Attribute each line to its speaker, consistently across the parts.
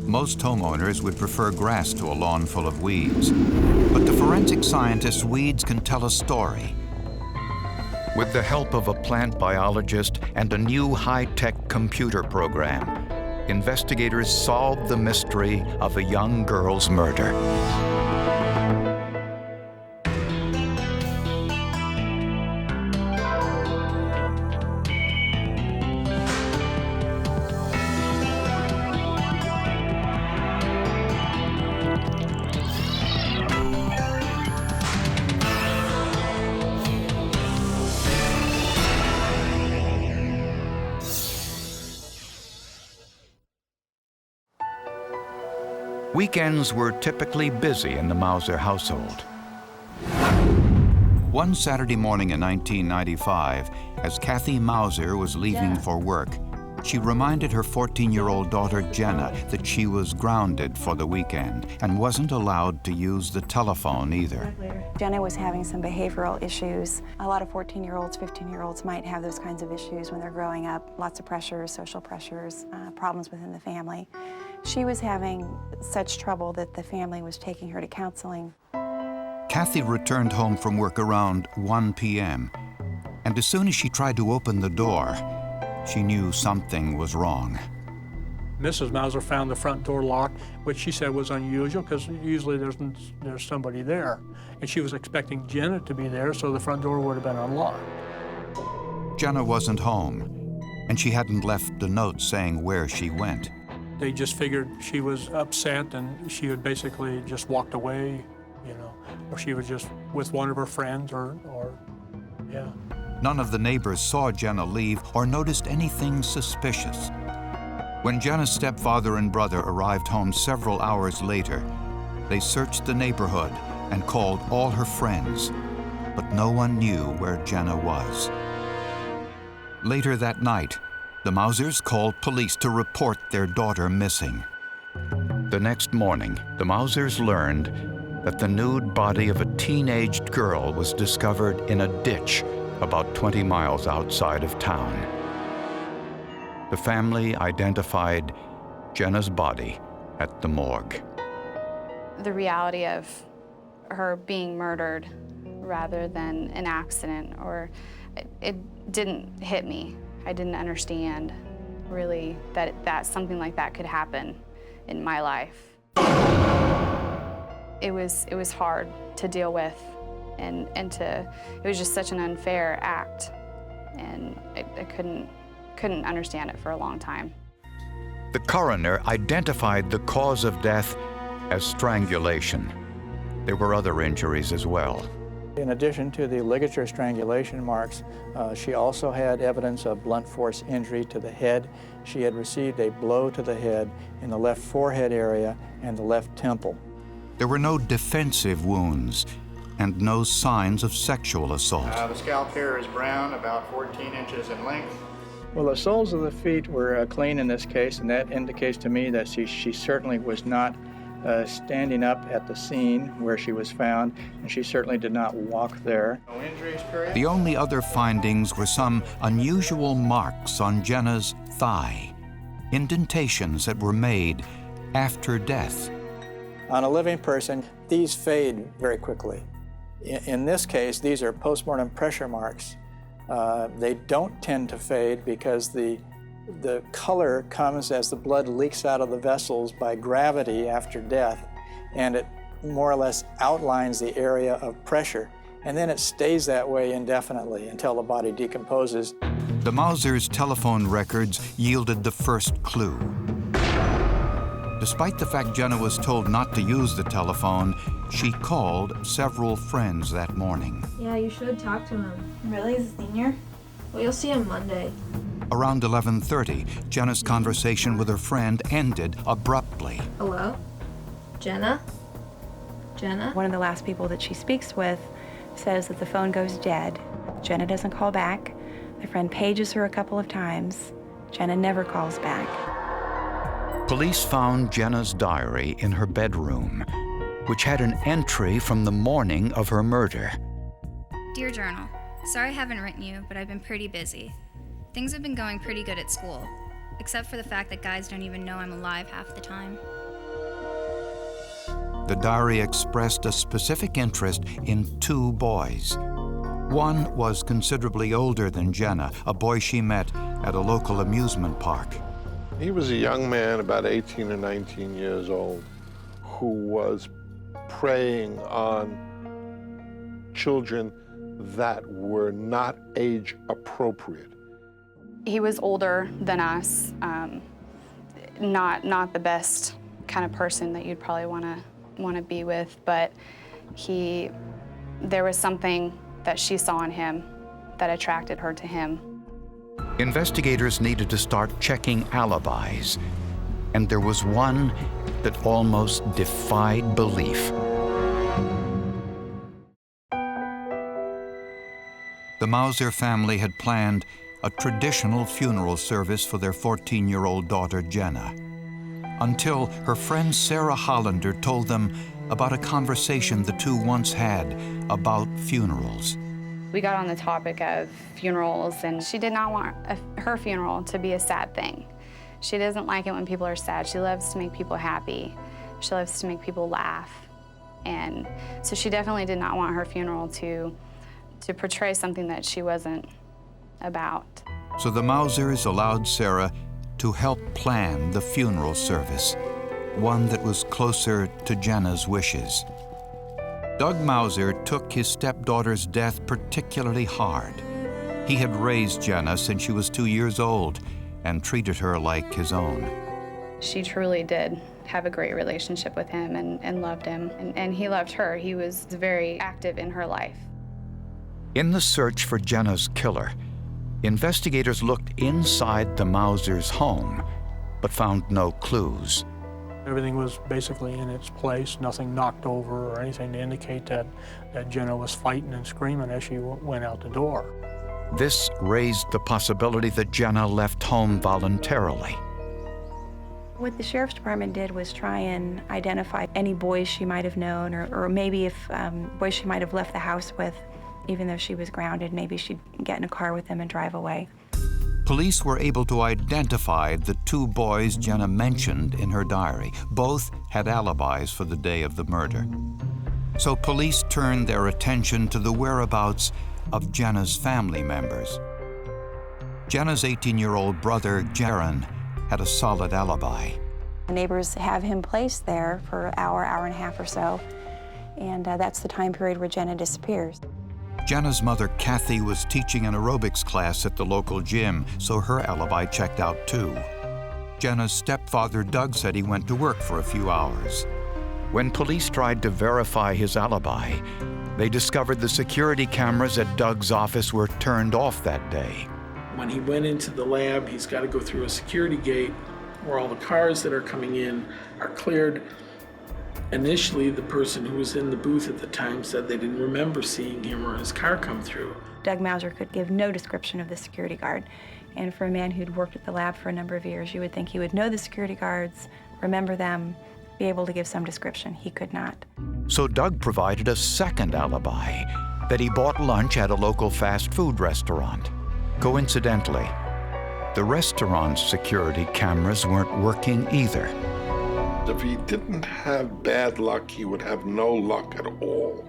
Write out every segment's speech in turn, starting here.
Speaker 1: Most homeowners would prefer grass to a lawn full of weeds. But to forensic scientists, weeds can tell a story. With the help of a plant biologist and a new high-tech computer program, investigators solved the mystery of a young girl's murder. Weekends were typically busy in the Mouser household. One Saturday morning in 1995, as Kathy Mouser was leaving for work, she reminded her 14-year-old daughter Jenna that she was grounded for the weekend and wasn't allowed to use the telephone either.
Speaker 2: Jenna was having some behavioral issues. A lot of 14-year-olds, 15-year-olds might have those kinds of issues when they're growing up. Lots of pressures, social pressures, problems within the family. She was having such trouble that the family was taking her to counseling.
Speaker 1: Kathy returned home from work around 1 p.m. And as soon as she tried to open the door, she knew something was wrong.
Speaker 3: Mrs. Mouser found the front door locked, which she said was unusual because usually there's somebody there. And she was expecting Jenna to be there, so the front door would have been unlocked.
Speaker 1: Jenna wasn't home, and she hadn't left a note saying where she went.
Speaker 3: They just figured she was upset and she had basically just walked away, you know, or she was just with one of her friends or yeah.
Speaker 1: None of the neighbors saw Jenna leave or noticed anything suspicious. When Jenna's stepfather and brother arrived home several hours later, they searched the neighborhood and called all her friends, but no one knew where Jenna was. Later that night, the Mousers called police to report their daughter missing. The next morning, the Mousers learned that the nude body of a teenaged girl was discovered in a ditch about 20 miles outside of town. The family identified Jenna's body at the morgue.
Speaker 4: The reality of her being murdered rather than an accident, or it didn't hit me. I didn't understand, really, that something like that could happen in my life. It was hard to deal with, and it was just such an unfair act, and I couldn't understand it for a long time.
Speaker 1: The coroner identified the cause of death as strangulation. There were other injuries as well.
Speaker 5: In addition to the ligature strangulation marks, she also had evidence of blunt force injury to the head. She had received a blow to the head in the left forehead area and the left temple.
Speaker 1: There were no defensive wounds and no signs of sexual assault.
Speaker 6: The scalp hair is brown, about 14 inches in length.
Speaker 5: Well, the soles of the feet were clean in this case, and that indicates to me that she certainly was not standing up at the scene where she was found, and she certainly did not walk there.
Speaker 6: No injuries, period.
Speaker 1: The only other findings were some unusual marks on Jenna's thigh, indentations that were made after death.
Speaker 5: On a living person, these fade very quickly. In this case, these are postmortem pressure marks. They don't tend to fade because the color comes as the blood leaks out of the vessels by gravity after death, and it more or less outlines the area of pressure, and then it stays that way indefinitely until the body decomposes.
Speaker 1: The Mousers' telephone records yielded the first clue. Despite the fact Jenna was told not to use the telephone, she called several friends that morning.
Speaker 7: Yeah, you should talk to him.
Speaker 2: Really? Is a senior?
Speaker 7: Well, you'll see him Monday.
Speaker 1: Around 11:30, Jenna's conversation with her friend ended abruptly.
Speaker 7: Hello? Jenna? Jenna?
Speaker 2: One of the last people that she speaks with says that the phone goes dead. Jenna doesn't call back. The friend pages her a couple of times. Jenna never calls back.
Speaker 1: Police found Jenna's diary in her bedroom, which had an entry from the morning of her murder.
Speaker 8: Dear Journal, sorry I haven't written you, but I've been pretty busy. Things have been going pretty good at school. except for the fact that guys don't even know I'm alive half the time.
Speaker 1: The diary expressed a specific interest in 2 boys. One was considerably older than Jenna, a boy she met at a local amusement park.
Speaker 9: He was a young man, about 18 or 19 years old, who was preying on children that were not age appropriate.
Speaker 4: He was older than us, not the best kind of person that you'd probably want to be with, but there was something that she saw in him that attracted her to him.
Speaker 1: Investigators needed to start checking alibis, and there was one that almost defied belief. The Mouser family had planned a traditional funeral service for their 14-year-old daughter, Jenna, until her friend Sarah Hollander told them about a conversation the two once had about funerals.
Speaker 4: We got on the topic of funerals, and she did not want her funeral to be a sad thing. She doesn't like it when people are sad. She loves to make people happy. She loves to make people laugh. And so she definitely did not want her funeral to portray something that she wasn't about.
Speaker 1: So the Mousers allowed Sarah to help plan the funeral service, one that was closer to Jenna's wishes. Doug Mouser took his stepdaughter's death particularly hard. He had raised Jenna since she was 2 years old and treated her like his own.
Speaker 4: She truly did have a great relationship with him and loved him, and he loved her. He was very active in her life.
Speaker 1: In the search for Jenna's killer, investigators looked inside the Mouser's home, but found no clues.
Speaker 3: Everything was basically in its place, nothing knocked over or anything to indicate that Jenna was fighting and screaming as she went out the door.
Speaker 1: This raised the possibility that Jenna left home voluntarily.
Speaker 2: What the sheriff's department did was try and identify any boys she might have known, or maybe if boys she might have left the house with, even though she was grounded, maybe she'd get in a car with them and drive away.
Speaker 1: Police were able to identify the 2 boys Jenna mentioned in her diary. Both had alibis for the day of the murder. So police turned their attention to the whereabouts of Jenna's family members. Jenna's 18-year-old brother, Jaron, had a solid alibi.
Speaker 2: The neighbors have him placed there for an hour, hour and a half or so, and that's the time period where Jenna disappears.
Speaker 1: Jenna's mother, Kathy, was teaching an aerobics class at the local gym, so her alibi checked out too. Jenna's stepfather, Doug, said he went to work for a few hours. When police tried to verify his alibi, they discovered the security cameras at Doug's office were turned off that day.
Speaker 10: When he went into the lab, he's got to go through a security gate where all the cars that are coming in are cleared. Initially, the person who was in the booth at the time said they didn't remember seeing him or his car come through.
Speaker 2: Doug Mouser could give no description of the security guard. And for a man who'd worked at the lab for a number of years, you would think he would know the security guards, remember them, be able to give some description. He could not.
Speaker 1: So Doug provided a second alibi, that he bought lunch at a local fast food restaurant. Coincidentally, the restaurant's security cameras weren't working either.
Speaker 9: If he didn't have bad luck, he would have no luck at all.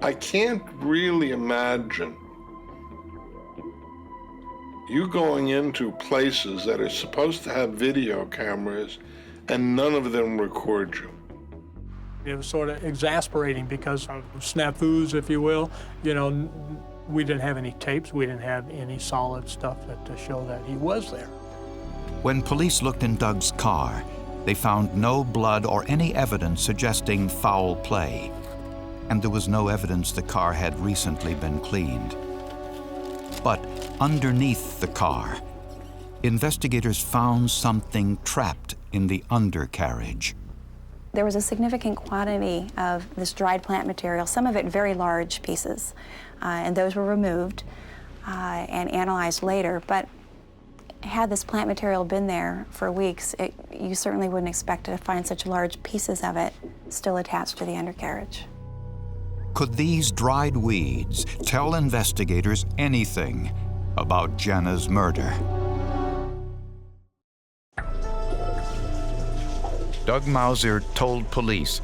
Speaker 9: I can't really imagine you going into places that are supposed to have video cameras and none of them record you.
Speaker 3: It was sort of exasperating because of snafus, if you will. You know, we didn't have any tapes, we didn't have any solid stuff to show that he was there.
Speaker 1: When police looked in Doug's car, they found no blood or any evidence suggesting foul play. And there was no evidence the car had recently been cleaned. But underneath the car, investigators found something trapped in the undercarriage.
Speaker 2: There was a significant quantity of this dried plant material, some of it very large pieces, and those were removed and analyzed later. But had this plant material been there for weeks, you certainly wouldn't expect to find such large pieces of it still attached to the undercarriage.
Speaker 1: Could these dried weeds tell investigators anything about Jenna's murder? Doug Mouser told police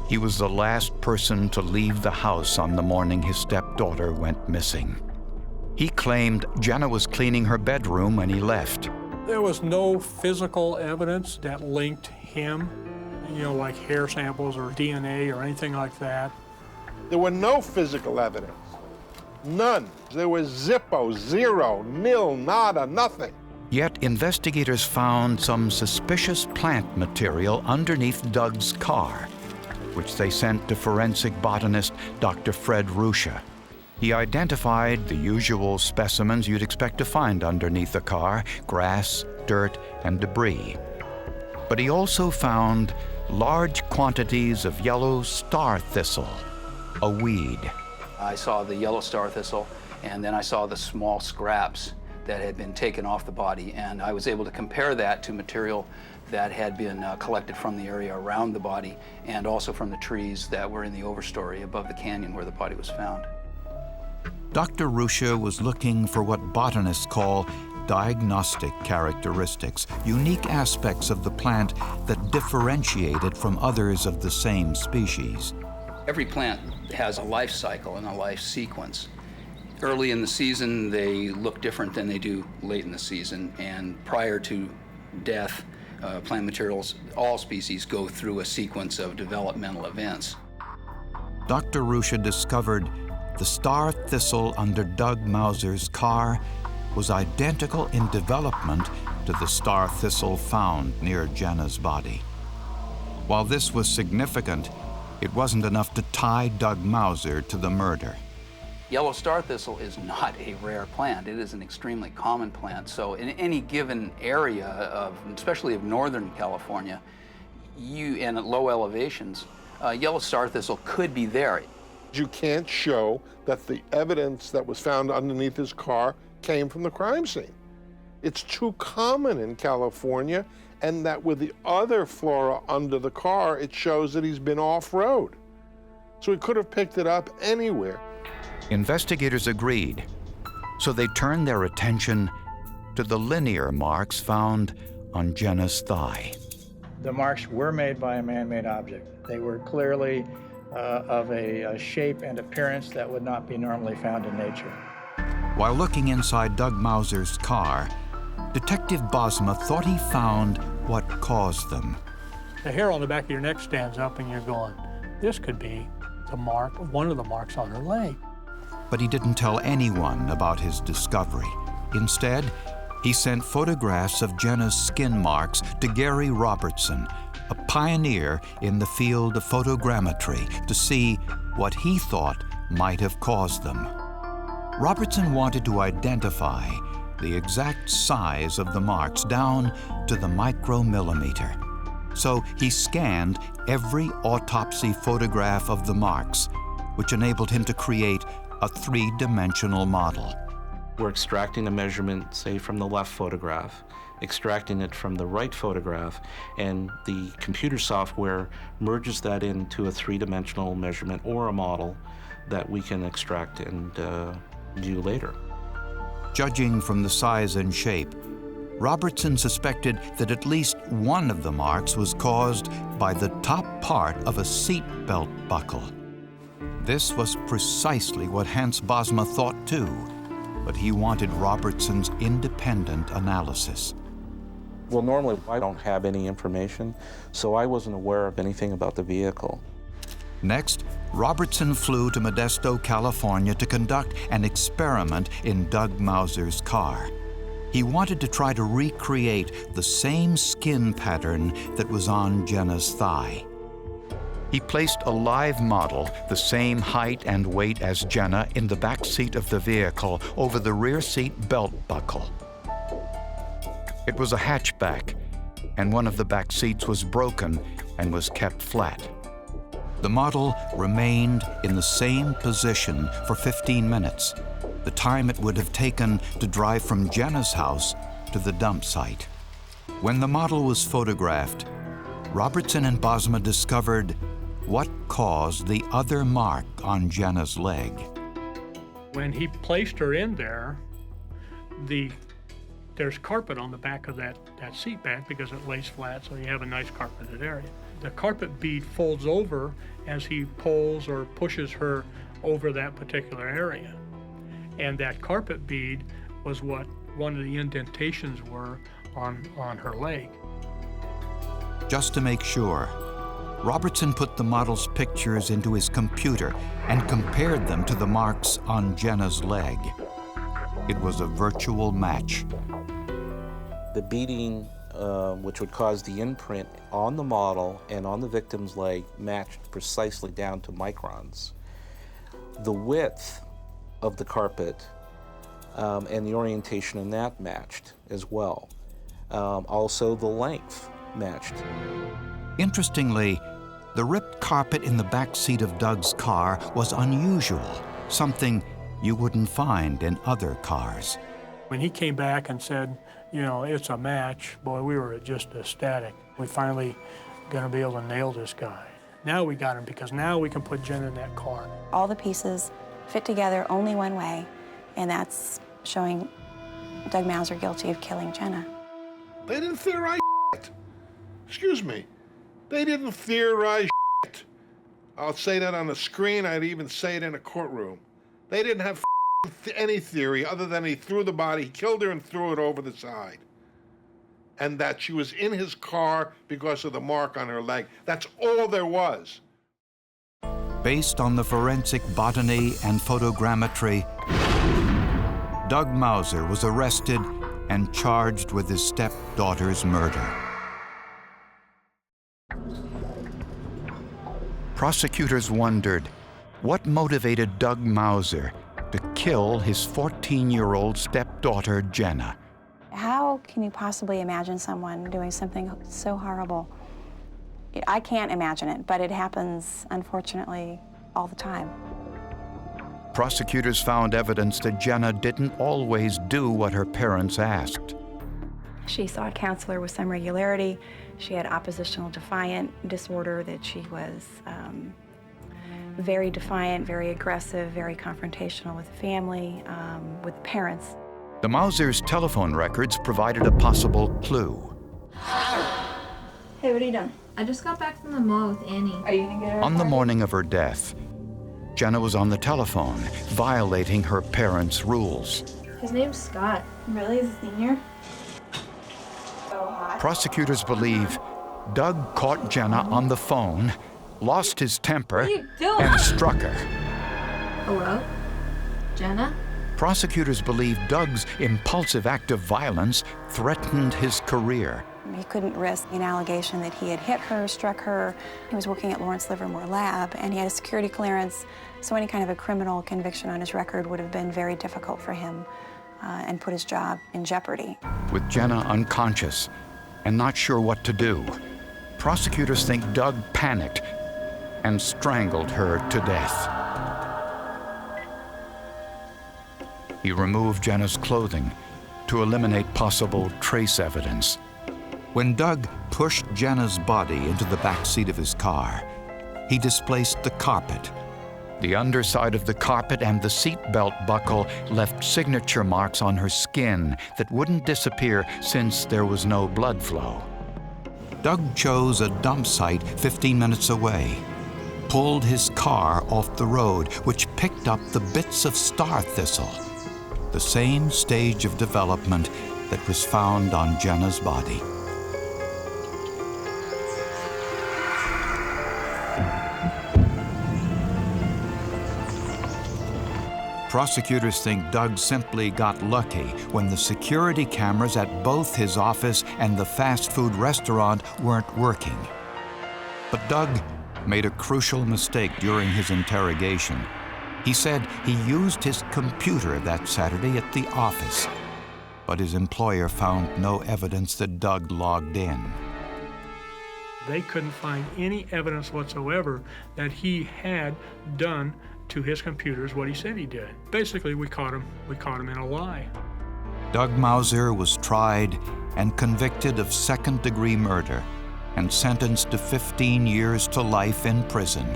Speaker 1: he was the last person to leave the house on the morning his stepdaughter went missing. He claimed Jenna was cleaning her bedroom when he left.
Speaker 3: There was no physical evidence that linked him, like hair samples or DNA or anything like that.
Speaker 9: There were no physical evidence. None. There was zippo, zero, nil, nada, nothing.
Speaker 1: Yet investigators found some suspicious plant material underneath Doug's car, which they sent to forensic botanist Dr. Fred Ruscha. He identified the usual specimens you'd expect to find underneath a car: grass, dirt, and debris. But he also found large quantities of yellow star thistle, a weed.
Speaker 11: I saw the yellow star thistle, and then I saw the small scraps that had been taken off the body, and I was able to compare that to material that had been collected from the area around the body and also from the trees that were in the overstory above the canyon where the body was found.
Speaker 1: Dr. Ruscha was looking for what botanists call diagnostic characteristics, unique aspects of the plant that differentiate it from others of the same species.
Speaker 11: Every plant has a life cycle and a life sequence. Early in the season, they look different than they do late in the season, and prior to death, plant materials, all species go through a sequence of developmental events.
Speaker 1: Dr. Ruscha discovered the star thistle under Doug Mouser's car was identical in development to the star thistle found near Jenna's body. While this was significant, it wasn't enough to tie Doug Mouser to the murder.
Speaker 11: Yellow star thistle is not a rare plant. It is an extremely common plant. So in any given area of, especially of Northern California, and at low elevations, yellow star thistle could be there.
Speaker 9: You can't show that the evidence that was found underneath his car came from the crime scene. It's too common in California, and that with the other flora under the car, it shows that he's been off-road. So he could have picked it up anywhere.
Speaker 1: Investigators agreed, so they turned their attention to the linear marks found on Jenna's thigh.
Speaker 5: The marks were made by a man-made object. They were clearly of a shape and appearance that would not be normally found in nature.
Speaker 1: While looking inside Doug Mouser's car, Detective Bosma thought he found what caused them.
Speaker 3: The hair on the back of your neck stands up and you're going, this could be the mark, one of the marks on her leg.
Speaker 1: But he didn't tell anyone about his discovery. Instead, he sent photographs of Jenna's skin marks to Gary Robertson, a pioneer in the field of photogrammetry, to see what he thought might have caused them. Robertson wanted to identify the exact size of the marks down to the micromillimeter. So he scanned every autopsy photograph of the marks, which enabled him to create a three-dimensional model.
Speaker 12: We're extracting a measurement, say, from the left photograph, extracting it from the right photograph, and the computer software merges that into a three-dimensional measurement or a model that we can extract and view later.
Speaker 1: Judging from the size and shape, Robertson suspected that at least one of the marks was caused by the top part of a seat belt buckle. This was precisely what Hans Bosma thought too, but he wanted Robertson's independent analysis.
Speaker 12: Well, normally I don't have any information, so I wasn't aware of anything about the vehicle.
Speaker 1: Next, Robertson flew to Modesto, California to conduct an experiment in Doug Mouser's car. He wanted to try to recreate the same skin pattern that was on Jenna's thigh. He placed a live model, the same height and weight as Jenna, in the back seat of the vehicle over the rear seat belt buckle. It was a hatchback, and one of the back seats was broken and was kept flat. The model remained in the same position for 15 minutes, the time it would have taken to drive from Jenna's house to the dump site. When the model was photographed, Robertson and Bosma discovered what caused the other mark on Jenna's leg.
Speaker 3: When he placed her in there, the there's carpet on the back of that seat back because it lays flat, so you have a nice carpeted area. The carpet bead folds over as he pulls or pushes her over that particular area. And that carpet bead was what one of the indentations were on her leg.
Speaker 1: Just to make sure, Robertson put the model's pictures into his computer and compared them to the marks on Jenna's leg. It was a virtual match.
Speaker 12: The beading, which would cause the imprint on the model and on the victim's leg, matched precisely down to microns. The width of the carpet and the orientation in that matched as well. Also, the length matched.
Speaker 1: Interestingly, the ripped carpet in the back seat of Doug's car was unusual, something you wouldn't find in other cars.
Speaker 3: When he came back and said, you know, it's a match, boy, we were just ecstatic. We finally gonna be able to nail this guy. Now we got him because now we can put Jenna in that car.
Speaker 2: All the pieces fit together only one way, and that's showing Doug Mouser guilty of killing Jenna.
Speaker 9: They didn't theorize shit. Excuse me. They didn't theorize shit. I'll say that on the screen. I'd even say it in a courtroom. They didn't have any theory other than he threw the body, he killed her and threw it over the side. And that she was in his car because of the mark on her leg. That's all there was.
Speaker 1: Based on the forensic botany and photogrammetry, Doug Mouser was arrested and charged with his stepdaughter's murder. Prosecutors wondered what motivated Doug Mouser to kill his 14-year-old stepdaughter, Jenna.
Speaker 2: How can you possibly imagine someone doing something so horrible? I can't imagine it, but it happens, unfortunately, all the time.
Speaker 1: Prosecutors found evidence that Jenna didn't always do what her parents asked.
Speaker 2: She saw a counselor with some regularity. She had oppositional defiant disorder, that she was very defiant, very aggressive, very confrontational with the family, with the parents.
Speaker 1: The Mausers' telephone records provided a possible clue.
Speaker 7: Hey, what are you doing? I just got back from the mall with Annie.
Speaker 2: Are you gonna get her?
Speaker 1: On the morning of her death, Jenna was on the telephone, violating her parents' rules.
Speaker 7: His name's Scott.
Speaker 2: Really? Is he senior? So hot.
Speaker 1: Prosecutors believe Doug caught Jenna on the phone, lost his temper, and struck her.
Speaker 7: Hello? Jenna?
Speaker 1: Prosecutors believe Doug's impulsive act of violence threatened his career.
Speaker 2: He couldn't risk an allegation that he had hit her, struck her. He was working at Lawrence Livermore Lab, and he had a security clearance, so any kind of a criminal conviction on his record would have been very difficult for him and put his job in jeopardy.
Speaker 1: With Jenna unconscious and not sure what to do, prosecutors think Doug panicked and strangled her to death. He removed Jenna's clothing to eliminate possible trace evidence. When Doug pushed Jenna's body into the back seat of his car, he displaced the carpet. The underside of the carpet and the seatbelt buckle left signature marks on her skin that wouldn't disappear since there was no blood flow. Doug chose a dump site 15 minutes away, pulled his car off the road, which picked up the bits of star thistle, the same stage of development that was found on Jenna's body. Prosecutors think Doug simply got lucky when the security cameras at both his office and the fast food restaurant weren't working. But Doug made a crucial mistake during his interrogation. He said he used his computer that Saturday at the office, but his employer found no evidence that Doug logged in.
Speaker 3: They couldn't find any evidence whatsoever that he had done to his computers what he said he did. Basically, we caught him in a lie.
Speaker 1: Doug Mouser was tried and convicted of second-degree murder and sentenced to 15 years to life in prison.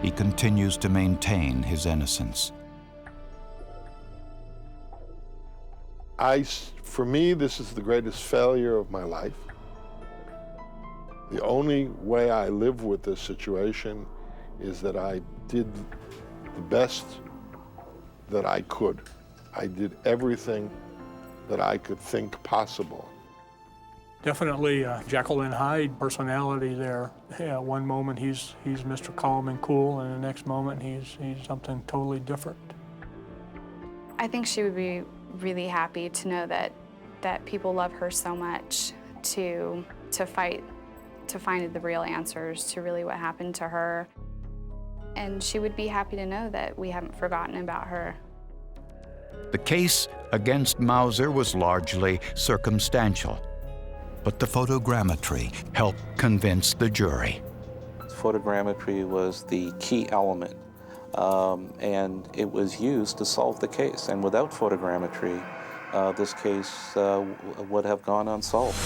Speaker 1: He continues to maintain his innocence.
Speaker 9: For me, this is the greatest failure of my life. The only way I live with this situation is that I did the best that I could. I did everything that I could think possible.
Speaker 3: Definitely Jekyll and Hyde personality there. Yeah, one moment he's Mr. Calm and cool, and the next moment he's something totally different.
Speaker 4: I think she would be really happy to know that people love her so much to fight to find the real answers to really what happened to her. And she would be happy to know that we haven't forgotten about her.
Speaker 1: The case against Mouser was largely circumstantial, but the photogrammetry helped convince the jury.
Speaker 12: Photogrammetry was the key element, and it was used to solve the case. And without photogrammetry, this case would have gone unsolved.